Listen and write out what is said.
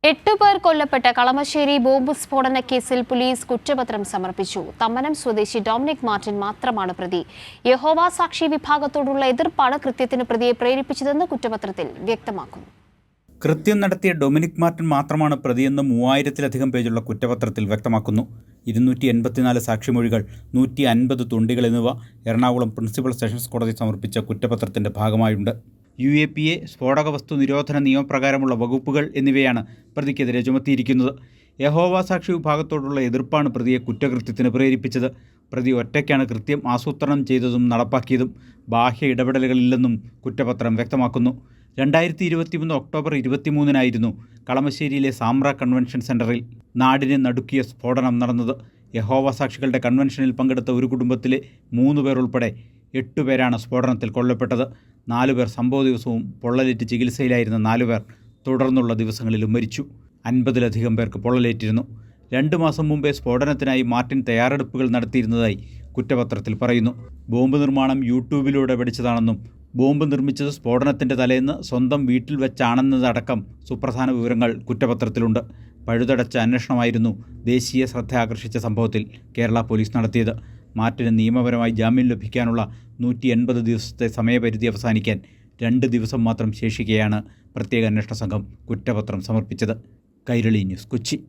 8 പേർ കൊല്ലപ്പെട്ട കളമശ്ശേരി ബോംബ് സ്ഫോടന കേസിൽ പോലീസ് കുറ്റപത്രം സമർപ്പിച്ചു. തമ്മനം സ്വദേശി ഡൊമിനിക് മാർട്ടിൻ മാത്രമാണ് പ്രതി. യഹോവ സാക്ഷി വിഭാഗത്തോടുള്ള എതിർപ്പാണ് കൃത്യത്തിന് പ്രതിയെ പ്രേരിപ്പിച്ചതെന്ന് കുറ്റപത്രത്തിൽ വ്യക്തമാക്കുന്നു. കൃത്യം നടത്തിയ ഡൊമിനിക് മാർട്ടിൻ മാത്രമാണ് പ്രതിയെന്ന് 3000-ലധികം പേജുള്ള കുറ്റപത്രത്തിൽ വ്യക്തമാക്കുന്നു. 284 സാക്ഷിമൊഴികൾ, 150 തുണ്ടികൾ എന്നിവ എറണാകുളം പ്രിൻസിപ്പൽ സെഷൻസ് കോടതി സമർപ്പിച്ച കുറ്റപത്രത്തിന്റെ ഭാഗമായുണ്ട്. UAPA, സ്ഫോടക വസ്തു നിരോധന നിയമപ്രകാരമുള്ള വകുപ്പുകൾ എന്നിവയാണ് പ്രതിക്കെതിരെ ചുമത്തിയിരിക്കുന്നത്. യഹോവ സാക്ഷി വിഭാഗത്തോടുള്ള എതിർപ്പാണ് പ്രതിയെ കുറ്റകൃത്യത്തിന് പ്രേരിപ്പിച്ചത്. പ്രതി ഒറ്റയ്ക്കാണ് കൃത്യം ആസൂത്രണം ചെയ്തതും നടപ്പാക്കിയതും. ബാഹ്യ ഇടപെടലുകളില്ലെന്നും കുറ്റപത്രം വ്യക്തമാക്കുന്നു. 2023 ഒക്ടോബർ 23-നായിരുന്നു കളമശ്ശേരിയിലെ സാമ്ര കൺവെൻഷൻ സെൻ്ററിൽ നാടിനെ നടുക്കിയ സ്ഫോടനം നടന്നത്. യഹോവ സാക്ഷികളുടെ കൺവെൻഷനിൽ പങ്കെടുത്ത ഒരു കുടുംബത്തിലെ 3 പേർ ഉൾപ്പെടെ 8 പേരാണ് സ്ഫോടനത്തിൽ കൊല്ലപ്പെട്ടത്. 4 പേർ സംഭവ ദിവസവും പൊള്ളലേറ്റ് ചികിത്സയിലായിരുന്ന 4 പേർ തുടർന്നുള്ള ദിവസങ്ങളിലും മരിച്ചു. 50-ലധികം പേർക്ക് പൊള്ളലേറ്റിരുന്നു. 2 മാസം മുമ്പേ സ്ഫോടനത്തിനായി മാർട്ടിൻ തയ്യാറെടുപ്പുകൾ നടത്തിയിരുന്നതായി കുറ്റപത്രത്തിൽ പറയുന്നു. ബോംബ് നിർമ്മാണം യൂട്യൂബിലൂടെ പഠിച്ചതാണെന്നും ബോംബ് നിർമ്മിച്ചത് സ്ഫോടനത്തിൻ്റെ തലേന്ന് സ്വന്തം വീട്ടിൽ വെച്ചാണെന്നതടക്കം സുപ്രധാന വിവരങ്ങൾ കുറ്റപത്രത്തിലുണ്ട്. പഴുതടച്ച അന്വേഷണമായിരുന്നു ദേശീയ ശ്രദ്ധ ആകർഷിച്ച സംഭവത്തിൽ കേരള പോലീസ് നടത്തിയത്. മാർട്ടിന് നിയമപരമായി ജാമ്യം ലഭിക്കാനുള്ള 180 ദിവസത്തെ സമയപരിധി അവസാനിക്കാൻ 2 ദിവസം മാത്രം ശേഷിക്കെയാണ് പ്രത്യേക അന്വേഷണ സംഘം കുറ്റപത്രം സമർപ്പിച്ചത്. കൈരളി ന്യൂസ്, കൊച്ചി.